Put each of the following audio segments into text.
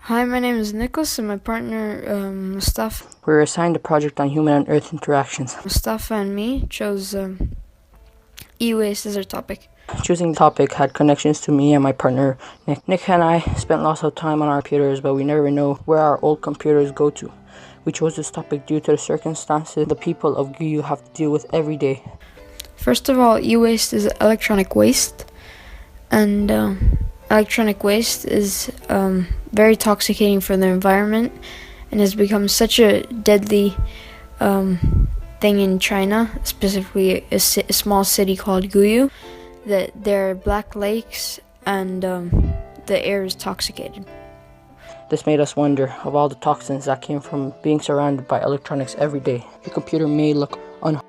Hi, my name is Nicholas and my partner Mustafa. We were assigned a project on human and earth interactions. Mustafa and me chose e-waste as our topic. Choosing the topic had connections to me and my partner Nick. Nick and I spent lots of time on our computers, but we never know where our old computers go to. We chose this topic due to the circumstances the people of GU have to deal with every day. First of all, e-waste is electronic waste, and electronic waste is very toxicating for the environment and has become such a deadly thing in China, specifically a small city called Guyu, that there are black lakes and the air is toxicated. This made us wonder of all the toxins that came from being surrounded by electronics every day. Your computer may look unharmed,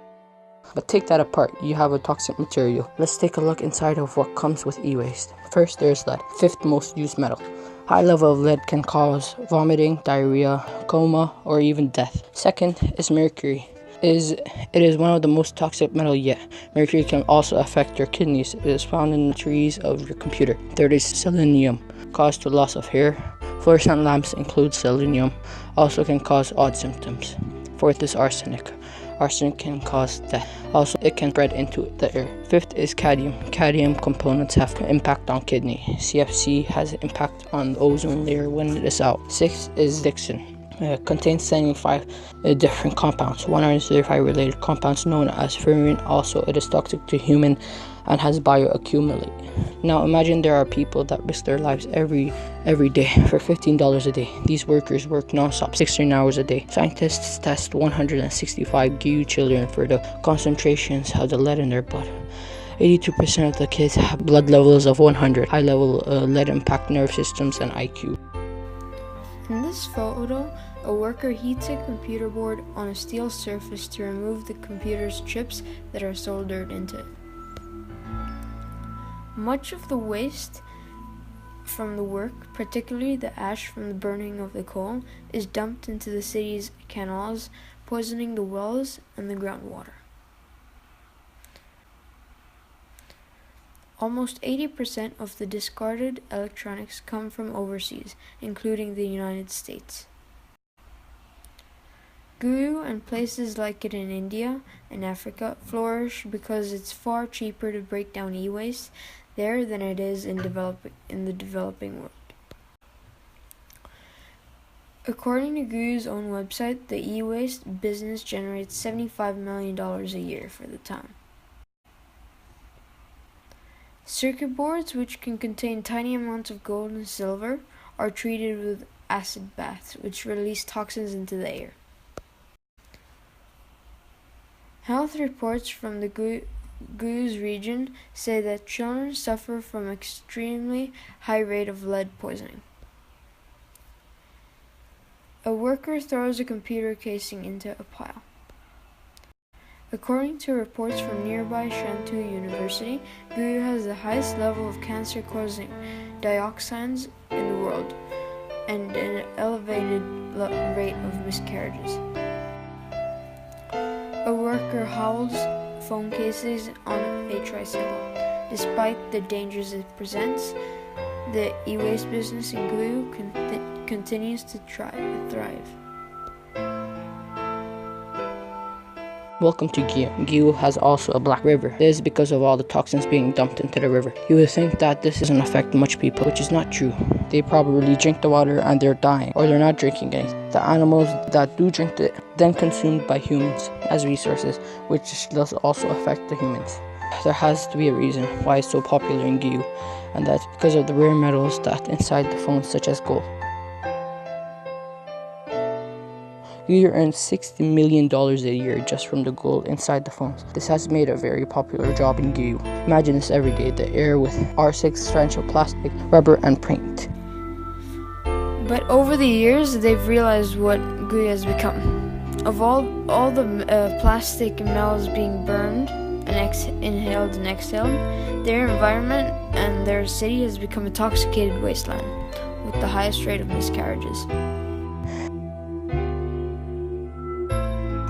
but take that apart, you have a toxic material. Let's take a look inside of what comes with e-waste. First, there's lead, fifth most used metal. High level of lead can cause vomiting, diarrhea, coma, or even death. Second is mercury. It is one of the most toxic metal yet. Mercury can also affect your kidneys. It is found in the trees of your computer. Third is selenium, cause to loss of hair. Fluorescent lamps include selenium, also can cause odd symptoms. Fourth is arsenic. Arsenic can cause death. Also, it can spread into the air. Fifth is cadmium. Cadmium components have impact on kidney. CFC has impact on the ozone layer when it is out. Sixth is dioxin. Contains 75 different compounds, 135 related compounds known as furan. Also, it is toxic to human and has bioaccumulate. Now imagine there are people that risk their lives every day for $15 a day. These workers work non-stop 16 hours a day. Scientists test 165 GU children for the concentrations of the lead in their blood. 82% of the kids have blood levels of 100. High level lead impact nerve systems and IQ. In this photo, a worker heats a computer board on a steel surface to remove the computer's chips that are soldered into it. Much of the waste from the work, particularly the ash from the burning of the coal, is dumped into the city's canals, poisoning the wells and the groundwater. Almost 80% of the discarded electronics come from overseas, including the United States. Guru and places like it in India and Africa flourish because it's far cheaper to break down e-waste there than it is in the developing world. According to Guru's own website, the e-waste business generates $75 million a year for the town. Circuit boards, which can contain tiny amounts of gold and silver, are treated with acid baths, which release toxins into the air. Health reports from the Gu's region say that children suffer from extremely high rate of lead poisoning. A worker throws a computer casing into a pile. According to reports from nearby Shantou University, Guru has the highest level of cancer-causing dioxins in the world and an elevated rate of miscarriages. A worker hauls phone cases on a tricycle. Despite the dangers it presents, the e-waste business in Guru continues to thrive. Welcome to GU. GU has also a black river. This is because of all the toxins being dumped into the river. You would think that this doesn't affect much people, which is not true. They probably drink the water and they're dying, or they're not drinking anything. The animals that do drink it then consumed by humans as resources, which does also affect the humans. There has to be a reason why it's so popular in GU, and that's because of the rare metals that inside the phones, such as gold. GU earns $60 million a year just from the gold inside the phones. This has made a very popular job in GU. Imagine this every day, the air with R6 strands of plastic, rubber, and paint. But over the years, they've realized what GU has become. Of all the plastic and metals being burned and inhaled and exhaled, their environment and their city has become a toxicated wasteland with the highest rate of miscarriages.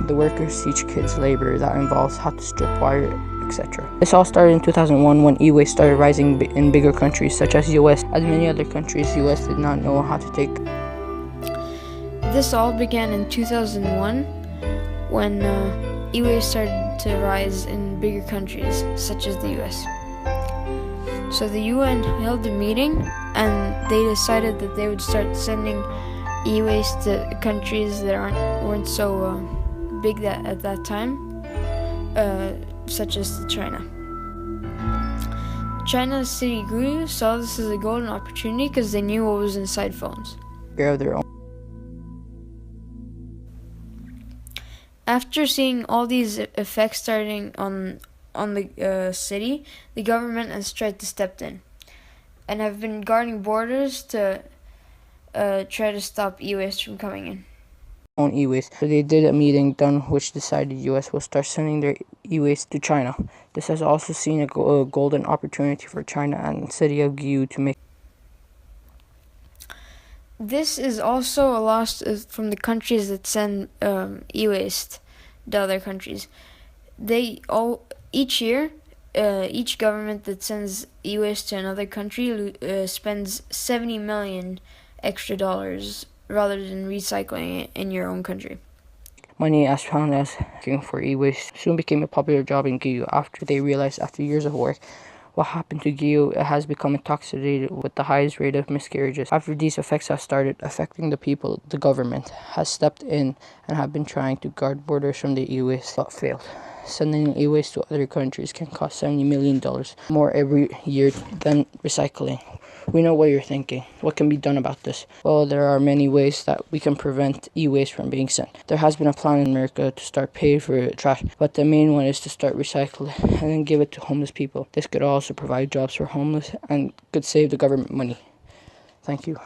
The workers teach kids labor that involves how to strip wire etc. This all started in 2001 when e-waste started rising in bigger countries such as US. As many other countries, US did not know how to take. This all began in 2001 when e-waste started to rise in bigger countries such as the US. So the UN held a meeting and they decided that they would start sending e-waste to countries that weren't so big at that time, such as China. China's city guru saw this as a golden opportunity because they knew what was inside phones. Of their own. After seeing all these effects starting on the city, the government has tried to step in and have been guarding borders to try to stop e-waste from coming in. Own e-waste. So they did a meeting done which decided US will start sending their e-waste to China. This has also seen a golden opportunity for China and city of Gyu to make. This is also a loss from the countries that send e-waste to other countries. Each year, each government that sends e-waste to another country spends $70 million extra dollars rather than recycling it in your own country. Money as found as working for e-waste soon became a popular job in Gyu after they realized after years of work what happened to Gyu. It has become intoxicated with the highest rate of miscarriages. After these effects have started affecting the people, the government has stepped in and have been trying to guard borders from the e-waste but failed. Sending e-waste to other countries can cost $70 million more every year than recycling. We know what you're thinking. What can be done about this? Well, there are many ways that we can prevent e-waste from being sent. There has been a plan in America to start paying for trash, but the main one is to start recycling and then give it to homeless people. This could also provide jobs for homeless and could save the government money. Thank you.